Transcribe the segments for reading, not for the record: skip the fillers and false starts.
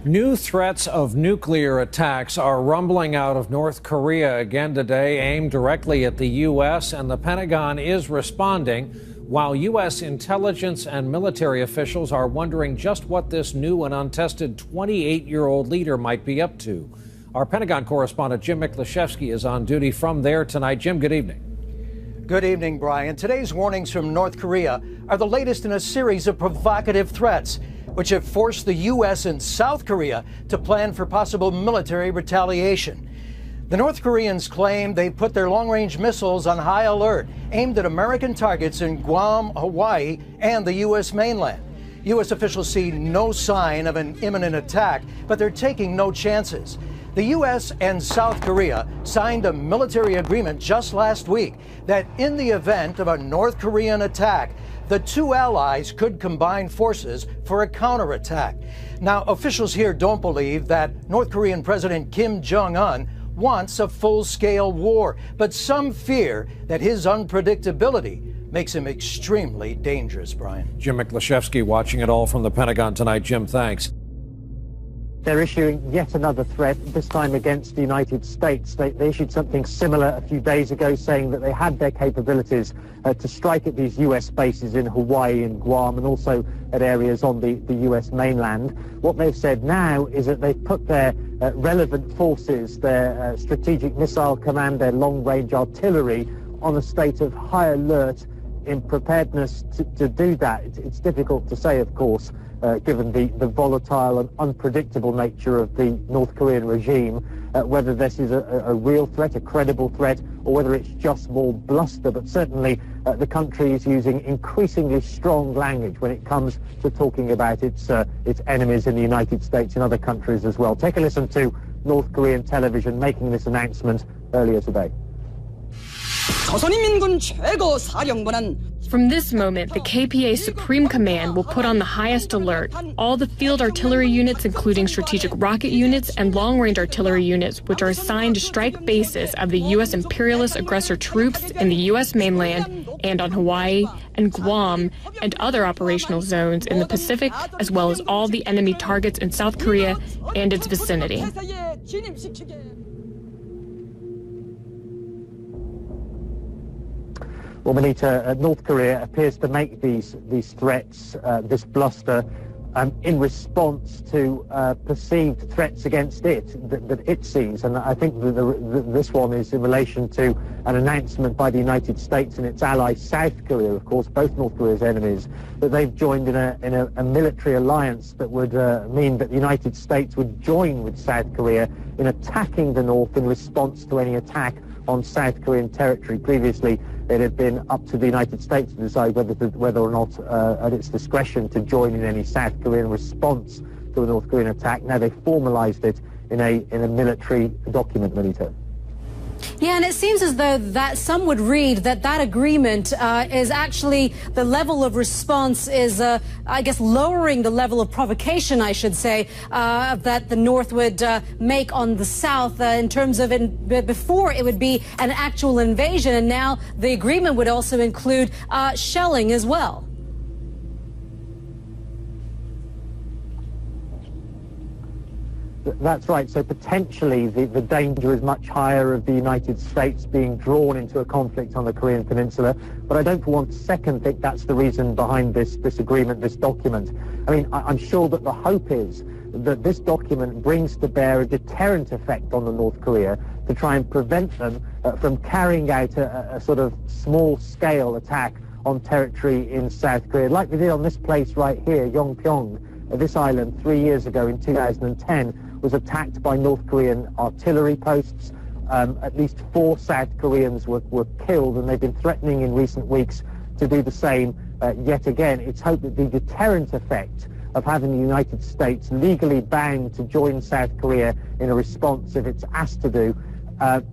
New threats of nuclear attacks are rumbling out of North Korea again today, aimed directly at the U.S., and the Pentagon is responding, while U.S. intelligence and military officials are wondering just what this new and untested 28-year-old leader might be up to. Our Pentagon correspondent Jim Miklaszewski is on duty from there tonight. Jim, good evening. Good evening, Brian. Today's warnings from North Korea are the latest in a series of provocative threats, which have forced the U.S. and South Korea to plan for possible military retaliation. The North Koreans claim they put their long-range missiles on high alert, aimed at American targets in Guam, Hawaii, and the U.S. mainland. U.S. officials see no sign of an imminent attack, but they're taking no chances. The U.S. and South Korea signed a military agreement just last week that in the event of a North Korean attack, the two allies could combine forces for a counterattack. Now, officials here don't believe that North Korean President Kim Jong-un wants a full-scale war, but some fear that his unpredictability makes him extremely dangerous, Brian. Jim Miklaszewski watching it all from the Pentagon tonight. Jim, thanks. They're issuing yet another threat, this time against the United States. They issued something similar a few days ago, saying that they had their capabilities to strike at these U.S. bases in Hawaii and Guam, and also at areas on the U.S. mainland. What they've said now is that they've put their relevant forces, their Strategic Missile Command, their long-range artillery, on a state of high alert in preparedness to do that. It's difficult to say, of course, given the volatile and unpredictable nature of the North Korean regime, whether this is a real threat, a credible threat, or whether it's just more bluster. But certainly the country is using increasingly strong language when it comes to talking about its enemies in the United States and other countries as well. Take a listen to North Korean television making this announcement earlier today. From this moment, the KPA Supreme Command will put on the highest alert. All the field artillery units, including strategic rocket units and long-range artillery units, which are assigned to strike bases of the U.S. imperialist aggressor troops in the U.S. mainland and on Hawaii and Guam and other operational zones in the Pacific, as well as all the enemy targets in South Korea and its vicinity. Well, Benita, North Korea appears to make these threats, this bluster, in response to perceived threats against it that it sees. And I think this one is in relation to an announcement by the United States and its ally South Korea, of course, both North Korea's enemies, that they've joined in a military alliance that would mean that the United States would join with South Korea in attacking the North in response to any attack on South Korean territory. Previously, it had been up to the United States to decide whether or not at its discretion to join in any South Korean response to a North Korean attack. Now they've formalized it in a military document, Benita. Yeah, and it seems as though that some would read that agreement is actually the level of response is, I guess, lowering the level of provocation, I should say, that the North would make on the South in terms of before it would be an actual invasion. And now the agreement would also include shelling as well. That's right. So potentially the danger is much higher of the United States being drawn into a conflict on the Korean Peninsula. But I don't for one second think that's the reason behind this agreement, this document. I mean, I'm sure that the hope is that this document brings to bear a deterrent effect on the North Korea to try and prevent them from carrying out a sort of small-scale attack on territory in South Korea, like they did on this place right here, Yongpyong. This island 3 years ago in 2010 was attacked by North Korean artillery posts. At least 4 South Koreans were killed, and they've been threatening in recent weeks to do the same yet again. It's hoped that the deterrent effect of having the United States legally bound to join South Korea in a response, if it's asked to do,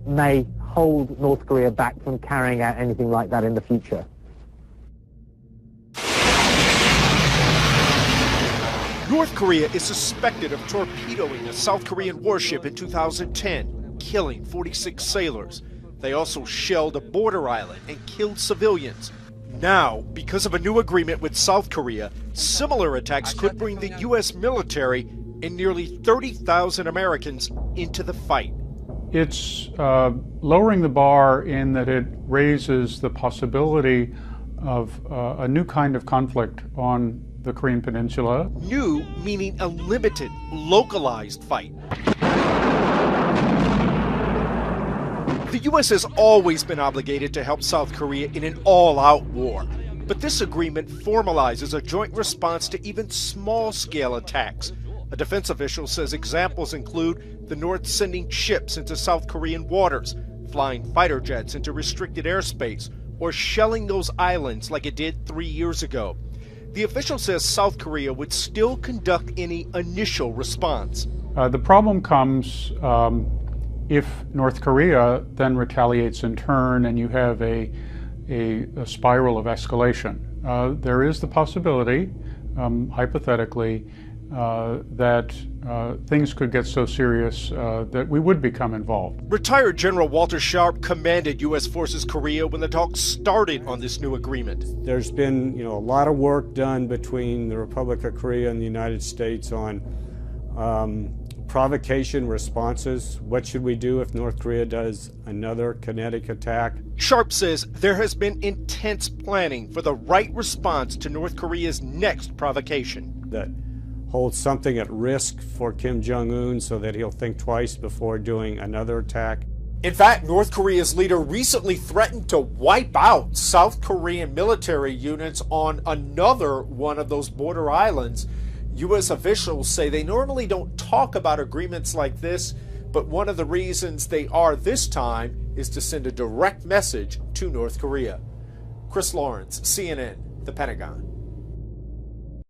may hold North Korea back from carrying out anything like that in the future. North Korea is suspected of torpedoing a South Korean warship in 2010, killing 46 sailors. They also shelled a border island and killed civilians. Now, because of a new agreement with South Korea, similar attacks could bring the U.S. military and nearly 30,000 Americans into the fight. It's lowering the bar in that it raises the possibility of a new kind of conflict on the Korean Peninsula. New meaning a limited, localized fight. The U.S. has always been obligated to help South Korea in an all-out war. But this agreement formalizes a joint response to even small-scale attacks. A defense official says examples include the North sending ships into South Korean waters, flying fighter jets into restricted airspace, or shelling those islands like it did 3 years ago. The official says South Korea would still conduct any initial response. The problem comes if North Korea then retaliates in turn and you have a spiral of escalation. There is the possibility, hypothetically, that things could get so serious that we would become involved. Retired General Walter Sharp commanded U.S. Forces Korea when the talks started on this new agreement. There's been, a lot of work done between the Republic of Korea and the United States on provocation responses. What should we do if North Korea does another kinetic attack? Sharp says there has been intense planning for the right response to North Korea's next provocation. That holds something at risk for Kim Jong-un so that he'll think twice before doing another attack. In fact, North Korea's leader recently threatened to wipe out South Korean military units on another one of those border islands. U.S. officials say they normally don't talk about agreements like this, but one of the reasons they are this time is to send a direct message to North Korea. Chris Lawrence, CNN, The Pentagon.